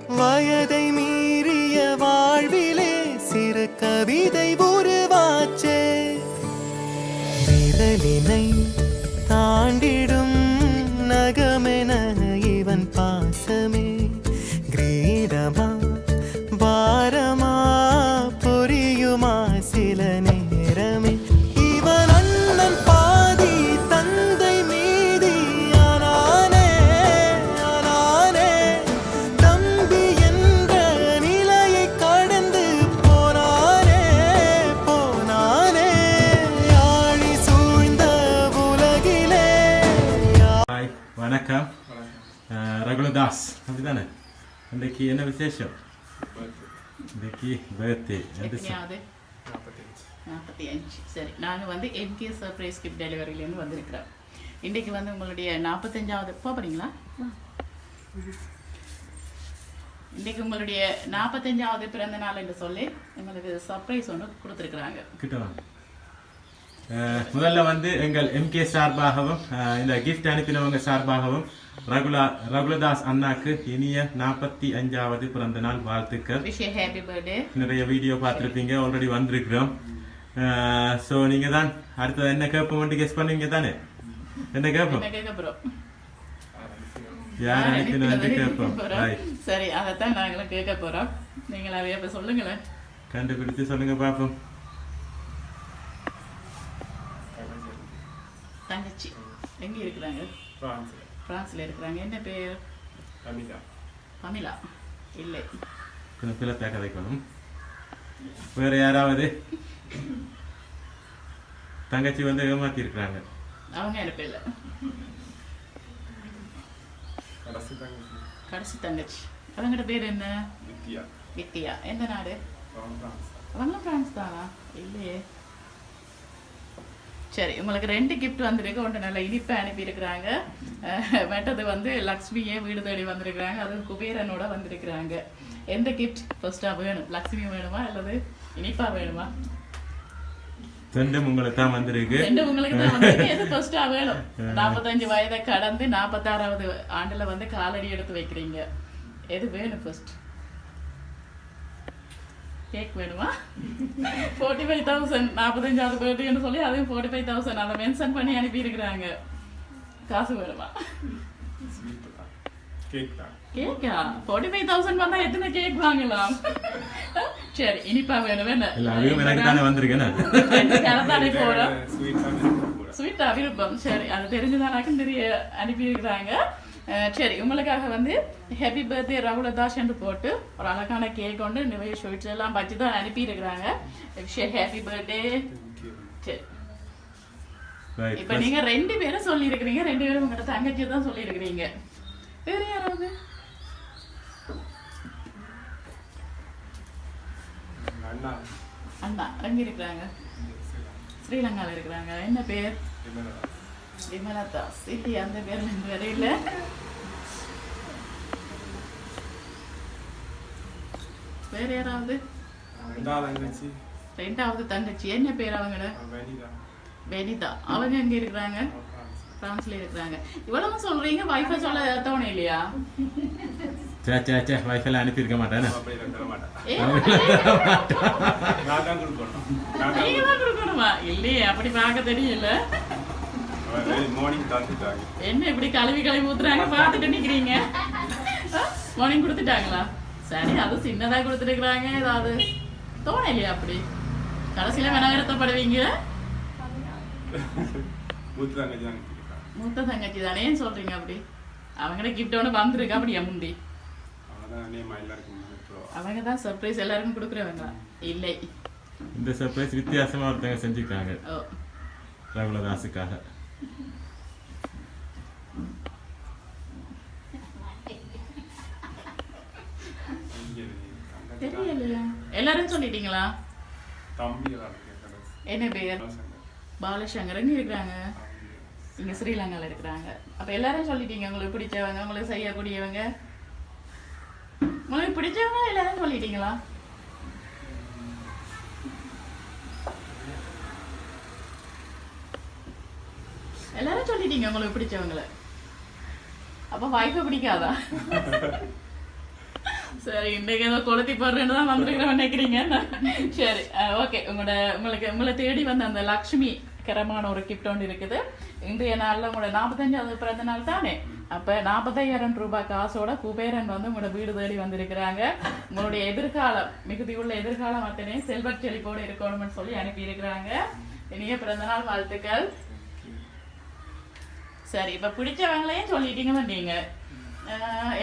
வயதை மீறிய வாழ்விலே சிறு கவிதை உருவாச்சே விரலினை தாண்டிடும் நகமென இவன் பாசமே கிரீடமா பாரமா புரியுமா சில நேரமே இவன் அண்ணன் பாதி தந்தை மீதி ஆனானே ஆனானே தம்பி என்ற நிலையை கடந்து போனானே போனானே ஆழி சூழ்ந்த உலகிலே. ஹாய் வணக்கம். ரகுலதாஸ் அப்படிதானே? இன்றைக்கு என்ன விசேஷம்? இன்றைக்கு பர்த்டே. 45. சரி, நாங்கள் வந்து எம்கே சர்ப்ரைஸ் கிஃப்ட் டெலிவரியிலேருந்து வந்திருக்கிறோம். இன்றைக்கு வந்து உங்களுடைய 45வது போகிறீங்களா? இன்றைக்கு உங்களுடைய 45வது பிறந்த நாள் என்று சொல்லி எங்களுக்கு சர்ப்ரைஸ் ஒன்று கொடுத்துருக்குறாங்க. முதல்ல வந்து எங்கள் எம்கே சார்பாகவும் இந்த கிஃப்ட் அனுப்பினவங்க சார்பாகவும் ரகுலதாஸ் அண்ணாக்கு இனிய 45வது பிறந்த நாள் வாழ்த்துக்கள். Happy birthday. நிறைய வீடியோ பார்த்துருப்பீங்க, ஆல்ரெடி வந்திருக்கிறோம். ஸோ நீங்க தான் அடுத்தது என்ன கேட்போம் கெஸ் பண்ணீங்க தானே? என்ன கேட்போம்? யார் அனுப்பினது கேட்போம். சரி, அதைத்தான் நாங்களும் கேட்க போறோம். நீங்களா இப்ப சொல்லுங்களேன், கண்டுபிடிச்சு சொல்லுங்க பாப்போம். தங்கச்சி எங்க இருக்கிறாங்க? பிரான்ஸ்ல இருக்கிறாங்க. என்ன பேர்? பமிலா. இல்லை, கொஞ்சம் பிள்ளை கதைக்கணும். வேற யாராவது? தங்கச்சி வந்து ஏமாத்தி இருக்கிறாங்க. அவங்க அனுப்பல. கடைசி தங்கச்சி அவங்ககிட்ட பேர் என்ன? வித்தியா. எந்த நாடு? அவங்க பிரான்ஸ் தானா? இல்லையே. சரி, உங்களுக்கு 2 கிஃப்ட் வந்திருக்கு. ஒன்று நல்ல இனிப்பை அனுப்பியிருக்கிறாங்க, மற்றது வந்து லக்ஷ்மியே வீடு தேடி வந்திருக்கிறாங்க, அது குபேரனோட வந்திருக்கிறாங்க. எந்த கிஃப்ட் ஃபர்ஸ்டா வேணும்? லக்ஷ்மி வேணுமா அல்லது இனிப்பா வேணுமா? ரெண்டும் உங்களுக்கு தான் வந்திருக்கு. ரெண்டும் உங்களுக்கு தான் வந்திருக்கு. எது ஃபர்ஸ்டா வேணும்? 45 வயதை கடந்து 46வது ஆண்டுல வந்து காலடி எடுத்து வைக்கிறீங்க. எது வேணும் ஃபர்ஸ்ட்? கேக் வேணுமா? 45,000 45வது பர்த்டேன்னு சொல்லி அதையும் 45,000 அதை மென்ஷன் பண்ணி அனுப்பி இருக்கிறாங்க. காசு வேணுமா? கேக்கா? 45,000 வந்தா எத்தனை கேக் வாங்கலாம்? சரி, இனிப்பா வேணும். ஸ்வீட்டா விருப்பம். சரி, அது தெரிஞ்சுதான் நிறைய அனுப்பி இருக்கிறாங்க. சரி, உங்களுக்காக வந்து ஹாப்பி பர்த்டே ரகுலதாஸ் என்று போட்டு ஒரு அழகான கேக் கொண்டு நிறைய ஸ்வீட்ஸ் எல்லாம் வச்சு தான் அனுப்பி இருக்கிறாங்க. Happy birthday. சரி, இப்ப நீங்க 2 பேரும் சொல்லி இருக்கிறீங்க. 2 பேரும் உங்கள்கிட்ட தங்கச்சி தான் சொல்லி இருக்கிறீங்க. வேற யாராவது? அண்ணா எங்க இருக்கிறாங்க? ஸ்ரீலங்கால இருக்கிறாங்க. என்ன பேர்? விமலதாஸ். இல்லையா, அந்த பேர்ல இருந்து வரையில. வேற யாராவது? 2வது தங்கச்சி. என்ன பேர் அவங்களோட? வெனிதா. அவங்க எங்க இருக்கிறாங்க? பிரான்ஸ்ல இருக்கிறாங்க. இவ்வளவு சொல்றீங்க, வைஃபை சொல்ல தோணை இல்லையா? வைஃபைல அனுப்பி இருக்க மாட்டேன். கொடுக்கணுமா? இல்லையே, அப்படி பார்க்க தெரியல. என்ன இப்படி கழுவி ஊத்துறாங்க பார்த்துட்டு நிக்கிறீங்க? மார்னிங் கொடுத்துட்டாங்களா? சரி, அது சின்னதா கொடுத்துருக்குறாங்க. ஏதாவது தோணை இல்லையா? அப்படி கடைசியில வினகரத்தப்படுவீங்க. மூத்த தங்கச்சி தானே சொல்றீங்க? அப்படி அவங்கட கிஃப்ட் ஒன்று வந்திருக்கு. அப்படியா? முந்தி அவங்க தான் சர்ப்ரைஸ் எல்லாருக்கும் கொடுக்குறவங்க. இல்லை, இந்த சர்ப்ரைஸ் வித்தியாசமா ஒருத்தங்க செஞ்சுக்கிறாங்க ரகுலதாஸுக்காக. தெரியலையா? எல்லாரும் சொல்லிட்டீங்களா? என்ன பேர்? பாலசங்கர். எங்க இருக்கிறாங்க? இங்க ஸ்ரீலங்கால இருக்கிறாங்க. அப்ப எல்லாரும் சொல்லிட்டீங்க. உங்களுக்கு பிடிச்சவங்க, உங்களுக்கு செய்யக்கூடியவங்க, உங்களுக்கு பிடிச்சவங்க எல்லாரும் சொல்லிட்டீங்களா? எல்லாரும் சொல்லிட்டீங்க உங்களுக்கு பிடிச்சவங்கள. அப்ப வைஃபை பிடிக்காதா? சரி இன்னைக்கு ஏதோ கொளுத்தி போடுறேன்னு தான் வந்திருக்கிறோம் நினைக்கிறீங்க. சரி ஓகே. உங்களை தேடி வந்த அந்த லக்ஷ்மி கரமான ஒரு கிஃப்ட் ஒன்று இருக்குது. இன்றைய நாளில் உங்களோட 45வது பிறந்த நாள் தானே. அப்போ 45,000 ரூபாய் காசோட குபேரன் வந்து உங்களோட வீடு தேடி வந்திருக்கிறாங்க. உங்களுடைய எதிர்காலம் மிகுதியுள்ள எதிர்காலம் அத்தனை செல்வச் செழிப்போடு இருக்கணும்னு சொல்லி அனுப்பி இருக்கிறாங்க. இனிய பிறந்த நாள் வாழ்த்துக்கள். சரி இப்ப பிடிச்சவங்களையும் சொல்லிட்டீங்க நீங்க,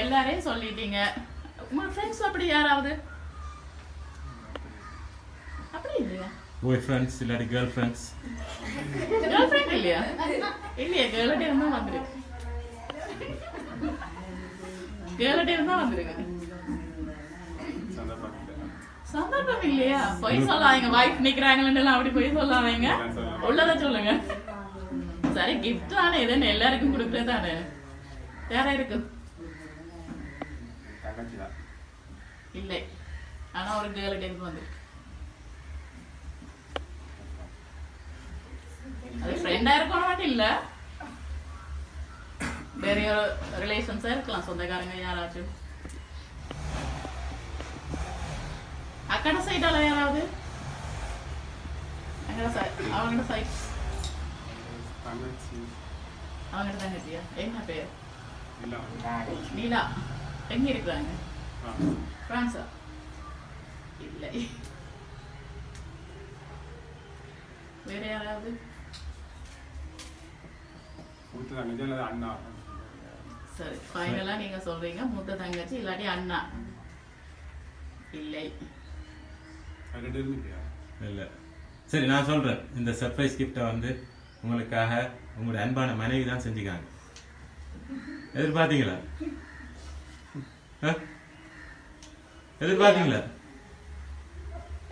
எல்லாரையும் சொல்லிட்டீங்க. உங்க ஃப்ரெண்ட்ஸ் அப்படி யாராவது அப்படி இல்லையா? பாய் ஃப்ரெண்ட்ஸ் இல்லாட்டி கேர்ள் ஃப்ரெண்ட்ஸ்? கேர்ள் ஃப்ரெண்ட் இல்லையா? இல்லையா, கேர்ள்கிட்ட இருந்தா வந்துருக்கு. கேர்ள்கிட்ட இருந்தா வந்துருக்கு. சந்தர்ப்பம் இல்லையா? போய் சொல்லாதீங்க. வைஃப் நிக்கிறாங்கன்னு அப்படி போய் சொல்லாதீங்க. உள்ளத சொல்லுங்க. சரி கிஃப்ட் தானே, இதுன்னு எல்லாருக்கும் கொடுக்குறது தானே. யாரா இருக்கு? இல்லை, ஆனா ஒரு கேர்ள்கிட்ட இருந்து வந்துருக்கு. அது ஃப்ரெண்டா இருக்கணும் மட்டும் இல்ல, வேற ஒரு ரிலேஷன்ஸா இருக்கலாம், சொந்தக்காரங்க யாராச்சும். அக்கட சைடால யாராவது? அவங்க சைட் அவங்க தங்கச்சியா? என்ன பேர்? நீலா. எங்க இருக்கிறாங்க? பிரான்ஸா? இல்லை. வேற யாராவது? சரி ஃபைனலா நீங்க சொல்றீங்க மூத்த தங்கச்சி இல்லாட்டி அண்ணா. இல்லை இல்லை. சரி நான் சொல்றேன். இந்த சர்ப்ரைஸ் கிஃப்டை வந்து உங்களுக்காக உங்களுடைய அன்பான மனைவி தான் செஞ்சுக்காங்க. எதிர்பார்த்தீங்களா? எதிர்பார்த்தீங்களா?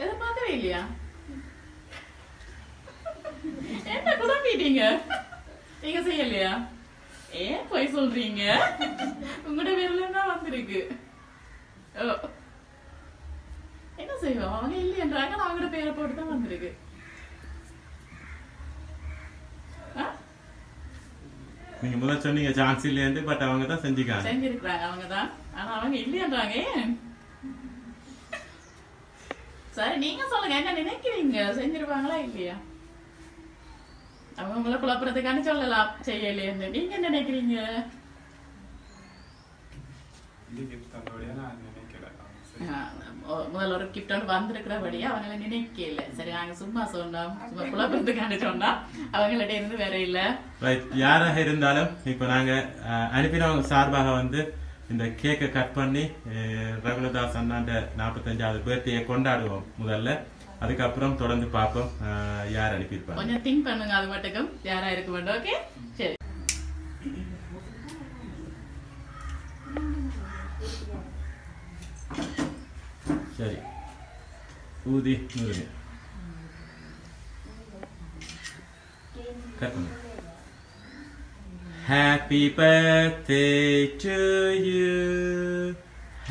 எதிர்பார்க்கவே இல்லையா? என்ன குழம்பிட்டீங்க? நீங்க செய்யலையா? ஏன் போய் சொல்றீங்க? உங்களோட பேர்ல தான் வந்திருக்கு. என்ன செய்வோம், அவங்க இல்லையன்றாங்க, அவங்களோட பேரை போட்டு தான் வந்திருக்கு. நீங்க முதல் சொன்னீங்க சான்ஸ் இல்லையாண்டு, பட் அவங்க தான் செஞ்சிருக்காங்க. அவங்க தான், ஆனா அவங்க இல்லையன்றாங்க. சரி நீங்க சொல்லுங்க, என்ன நினைக்கிறீங்க, செஞ்சிருப்பாங்களா இல்லையா? அவங்க உங்களை குழப்பறதுக்கான சொல்லலாம் செய்யலையேன்னு. நீங்க என்ன நினைக்கிறீங்க? முதல்ல ஒரு கிஃப்ட் ஒன்று வந்திருக்கிறபடியா அவங்கள நினைக்கல. சரி நாங்க சும்மா சொன்னோம், சும்மா குழப்பத்துக்கான சொன்னா அவங்கள்ட்ட இருந்து வேற இல்ல. யாராக இருந்தாலும் இப்ப நாங்க அனுப்பினவங்க சார்பாக வந்து இந்த கேக்கை கட் பண்ணி ரகுலதாஸ் அண்ணாண்ட 45வது பர்த்டே கொண்டாடுவோம் முதல்ல. அதுக்கப்புறம் தொடர்ந்து பார்ப்போம் யார் அனுப்பியிருப்பாங்க. கொஞ்சம் திங்க் பண்ணுங்க, அது மட்டுக்கும் யாரா இருக்க மாட்டோம். ஓகே சரி. சரி ஊதி நூறுங்க கட் பண்ணு. Happy birthday to you,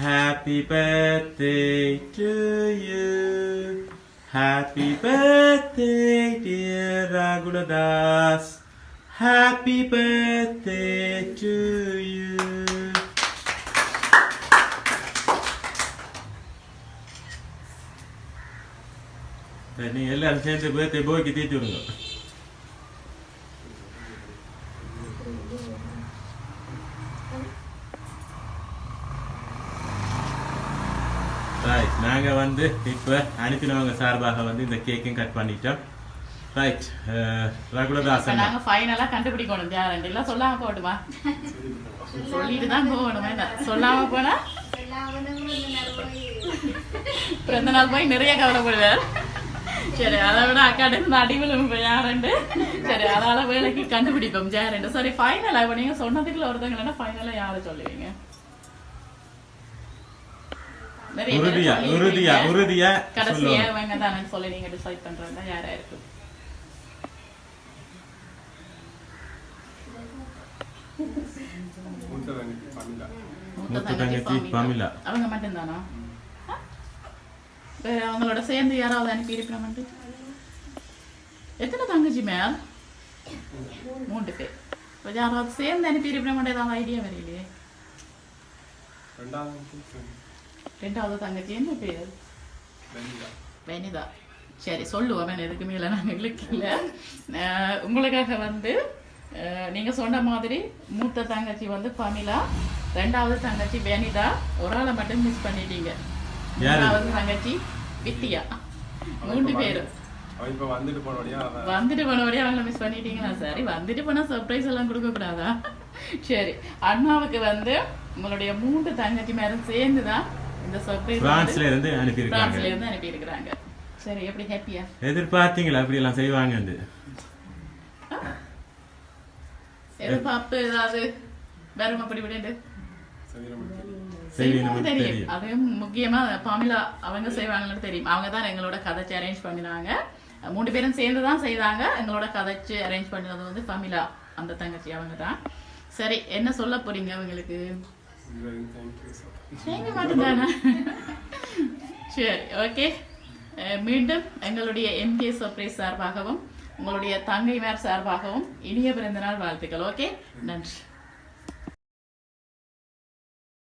happy birthday to you, happy birthday dear Raguladas, happy birthday to you. நீங்க எல்லாரும் சேர்ந்து பர்த்டே பாய்க்கு தீர்த்து விடுங்க. ரைட், நாங்க வந்து இப்ப அனுப்பினவங்க சார்பாக வந்து இந்த கேக்கையும் கட் பண்ணிட்டோம். ரைட், ரகுலதாசன் நாங்க ஃபைனலா கண்டுபிடிக்கணும் யாரண்டி. எல்லாம் சொல்லாம போட்டுமா? சொல்லிட்டு தான் போகணும். என்ன சொல்லாம போனா பிறந்த நாள் போய் நிறைய கவலைப்படுவார். சரி அதை விட அக்காட்டு அடிவிலும் யாருண்டு. சரி அதனால வேலைக்கு கண்டுபிடிப்போம் யாருண்டு. சரி ஃபைனலா இப்ப நீங்க சொன்னதுக்குள்ள ஒருத்தங்க ஃபைனலா யாரை சொல்லுவீங்க? கடைசியா இவங்க தானே சொல்லி நீங்க டிசைட் பண்றதா யாரா இருக்கு? அவங்க மட்டும்தானா? அவங்களோட சேர்ந்து யாராவது அனுப்பி இருப்பினோம். எத்தனை தங்கச்சி மேல்? 3 பேர். இப்போ யாராவது சேர்ந்து அனுப்பி இருப்பினோம். ஏதாவது ஐடியா வரையிலையே? ரெண்டாவது தங்கச்சி என்ன பேர்? வெனிதா. சரி சொல்லுவோம், எதுக்கு மேல நாங்கள் இழுக்கல. உங்களுக்காக வந்து நீங்க சொன்ன மாதிரி மூத்த தங்கச்சி வந்து பமிலா, ரெண்டாவது தங்கச்சி வெனிதா, ஒரு ஆளை மட்டும் மிஸ் பண்ணிட்டீங்க. மூணாவது தங்கச்சி வித்தியா. 3 பேரும் வந்துட்டு போனபடியா அவங்கள மிஸ் பண்ணிட்டீங்களா? சரி, வந்துட்டு போனா சர்ப்ரைஸ் எல்லாம் கொடுக்க கூடாதா? சரி, அண்ணாவுக்கு வந்து உங்களுடைய 3 தங்கச்சி மேலும் சேர்ந்துதான் இந்த சர்ப்ரைஸ் பிரான்ஸ்ல இருந்து அனுப்பி இருக்கிறாங்க. சரி, எப்படி ஹாப்பியா? எதிர்பார்த்தீங்களா அப்படி எல்லாம் செய்வாங்க? எதிர்பார்ப்பு ஏதாவது வேறும் அப்படி விடு தெரியும். அதுவும் முக்கியமா பாமிலா அவங்க செய்வாங்கன்னு தெரியும். அவங்க தான் எங்களோட கதைச்சு அரேஞ்ச் பண்ணினாங்க. 3 பேரும் சேர்ந்து தான் செய்தாங்க. எங்களோட கதைச்சு அரேஞ்ச் பண்ணினது வந்து பாமிலா, அந்த தங்கச்சி அவங்க தான். சரி, என்ன சொல்ல போறீங்க அவங்களுக்கு? மட்டும்தானா? சரி, ஓகே. மீண்டும் எங்களுடைய MK சர்ப்ரைஸ் சார்பாகவும் உங்களுடைய தங்கைமார் சார்பாகவும் இனிய பிறந்தநாள் வாழ்த்துக்கள். ஓகே, நன்றி.